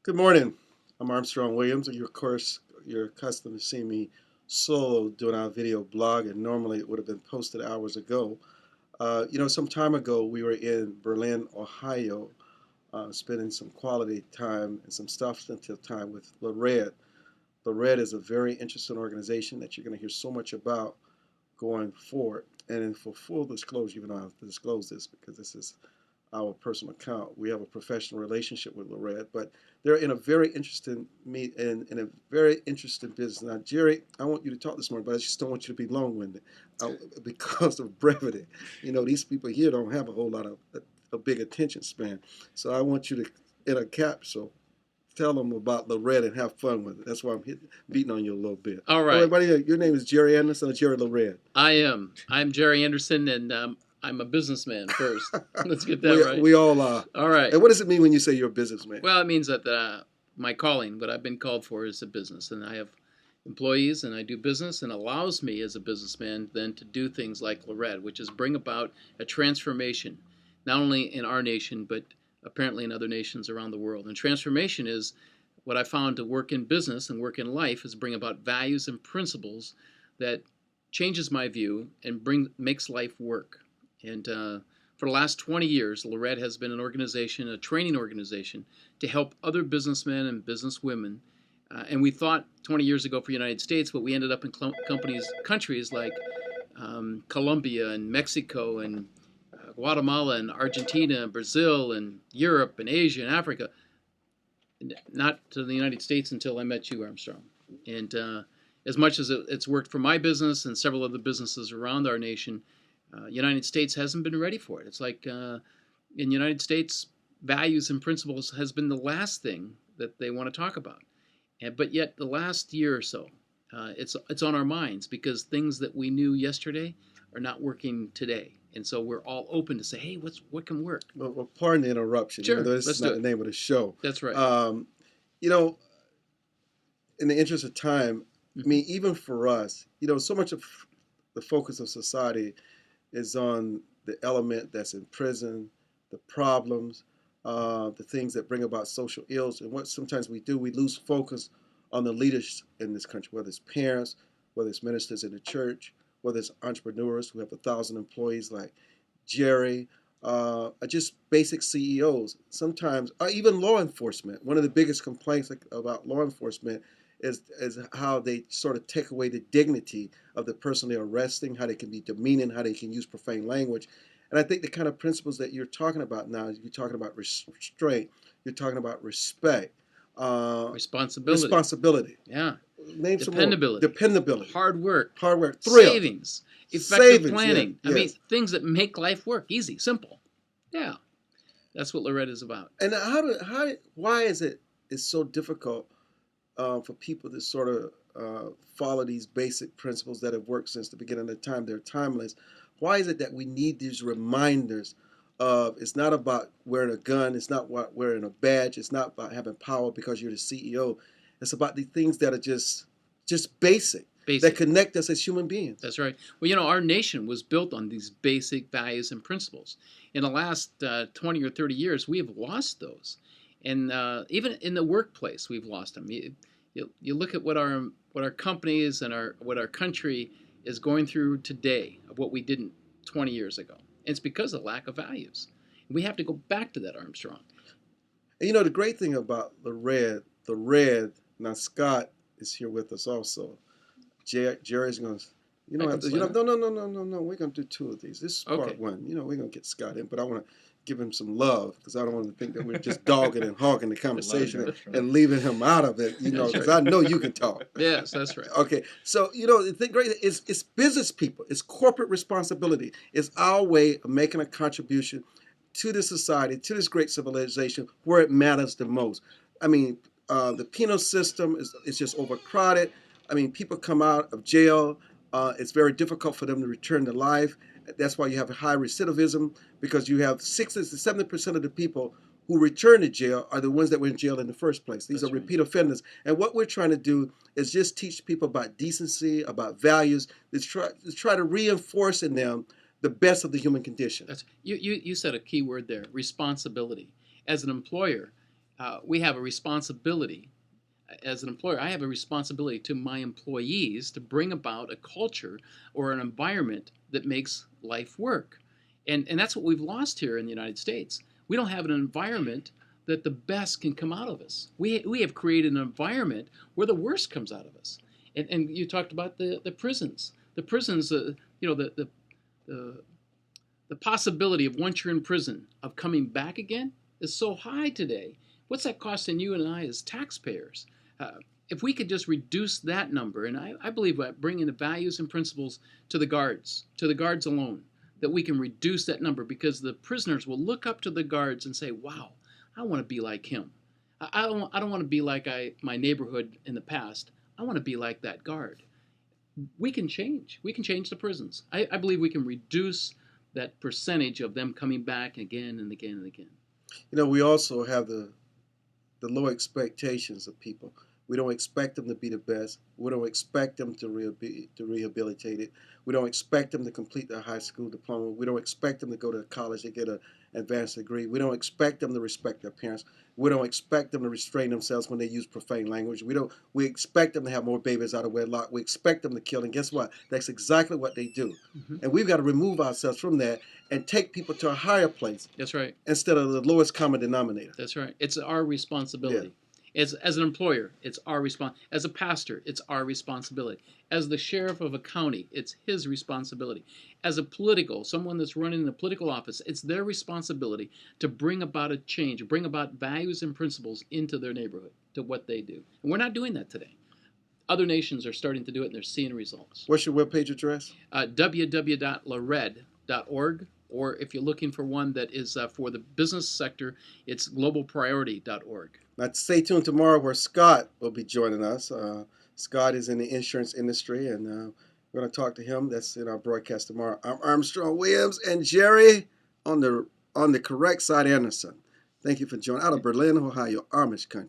Good morning. I'm Armstrong Williams, and of course, you're accustomed to seeing me solo doing our video blog, and normally it would have been posted hours ago. Some time ago, we were in Berlin, Ohio, spending some quality time and some substantive time with LaRed. LaRed is a very interesting organization that you're going to hear so much about going forward. And for full disclosure, even though I have to disclose this because this is our personal account. We have a professional relationship with LaRed, but they're in a very interesting in a very interesting business. Now, Jerry, I want you to talk this morning, but I just don't want you to be long-winded because of brevity. These people here don't have a whole lot of a big attention span, so I want you to, in a capsule, tell them about LaRed and have fun with it. That's why I'm beating on you a little bit. All Oh, right. everybody, your name is Jerry Anderson or Jerry LaRed? I am. I'm Jerry Anderson, and I'm a businessman first. Let's get that we, right. we all are. All right. And what does it mean when you say you're a businessman? Well, it means that my calling, what I've been called for, is a business, and I have employees, and I do business, and allows me as a businessman then to do things like LaRed, which is bring about a transformation, not only in our nation, but apparently in other nations around the world. And transformation is what I found to work in business and work in life is bring about values and principles that changes my view and makes life work. And for the last 20 years, LaRed has been an organization, a training organization, to help other businessmen and businesswomen. And we thought 20 years ago for the United States, but we ended up in countries like Colombia and Mexico and Guatemala and Argentina and Brazil and Europe and Asia and Africa. Not to the United States until I met you, Armstrong. And as much as it's worked for my business and several other businesses around our nation, United States hasn't been ready for it. It's like in the United States, values and principles has been the last thing that they want to talk about. But yet the last year or so, it's on our minds because things that we knew yesterday are not working today. And so we're all open to say, hey, what can work? Well, pardon the interruption. Sure, Even though this let's is not do the it. name of the show. That's right. You know, in the interest of time, I mean, even for us, so much of the focus of society is on the element that's in prison, the problems, the things that bring about social ills. And what sometimes we do, we lose focus on the leaders in this country, whether it's parents, whether it's ministers in the church, whether it's entrepreneurs who have 1,000 employees like Jerry, just basic CEOs. Sometimes, even law enforcement. One of the biggest complaints about law enforcement is how they sort of take away the dignity of the person they're arresting, how they can be demeaning, how they can use profane language. And I think the kind of principles that you're talking about now, you're talking about restraint, you're talking about respect, Responsibility. Yeah. Name some more. Dependability. Dependability. Hard work. Thrill. Savings. Effective Savings, planning. yeah, I mean, yes. things that make life work easy, simple. Yeah. That's what LaRed is about. And why is it's so difficult for people to sort of follow these basic principles that have worked since the beginning of time? They're timeless. Why is it that we need these reminders of it's not about wearing a gun, it's not about wearing a badge, it's not about having power because you're the CEO. It's about the things that are just basic. That connect us as human beings. That's right. Well, our nation was built on these basic values and principles. In the last 20 or 30 years, we have lost those. And even in the workplace, we've lost them. You look at what our companies and what our country is going through today of what we didn't 20 years ago. And it's because of lack of values. We have to go back to that, Armstrong. And the great thing about the red, now Scott is here with us also. Jerry's going to, no, we're going to do two of these. This is part one. We're going to get Scott in, but I want to give him some love because I don't want to think that we're just dogging and hogging the conversation and leaving him out of it, because I know you can talk. Yes, that's right. Okay, so, the great it's business people. It's corporate responsibility. It's our way of making a contribution to the society, to this great civilization where it matters the most. I mean, the penal system is just overcrowded. I mean, people come out of jail. It's very difficult for them to return to life. That's why you have a high recidivism, because you have 60 to 70% of the people who return to jail are the ones that were in jail in the first place. These are repeat offenders. And what we're trying to do is just teach people about decency, about values, to try to reinforce in them the best of the human condition. You said a key word there, responsibility. As an employer, We have a responsibility as an employer. I have a responsibility to my employees to bring about a culture or an environment that makes life work. And that's what we've lost here in the United States. We don't have an environment that the best can come out of us. We have created an environment where the worst comes out of us. And you talked about the prisons. The prisons, you know, the, the possibility of once you're in prison of coming back again is so high today. What's that costing you and I as taxpayers? Uh, if we could just reduce that number, and I believe that bringing the values and principles to the guards alone, that we can reduce that number because the prisoners will look up to the guards and say, wow, I want to be like him. I don't want to be like my neighborhood in the past. I want to be like that guard. We can change. We can change the prisons. I believe we can reduce that percentage of them coming back again and again and again. You know, we also have the low expectations of people. We don't expect them to be the best. We don't expect them to rehabilitate it. We don't expect them to complete their high school diploma. We don't expect them to go to college and get an advanced degree. We don't expect them to respect their parents. We don't expect them to restrain themselves when they use profane language. We expect them to have more babies out of wedlock. We expect them to kill. And guess what? That's exactly what they do. Mm-hmm. And we've got to remove ourselves from that and take people to a higher place. That's right. Instead of the lowest common denominator. That's right. It's our responsibility. Yeah. As an employer, it's our responsibility. As a pastor, it's our responsibility. As the sheriff of a county, it's his responsibility. As someone that's running the political office, it's their responsibility to bring about a change, bring about values and principles into their neighborhood, to what they do. And we're not doing that today. Other nations are starting to do it, and they're seeing results. What's your webpage address? www.LaRed.org. Or if you're looking for one that is for the business sector, it's globalpriority.org. Now, stay tuned tomorrow where Scott will be joining us. Scott is in the insurance industry, and we're going to talk to him. That's in our broadcast tomorrow. I'm Armstrong Williams, and Jerry on the correct side, Anderson. Thank you for joining out of Berlin, Ohio, Amish country.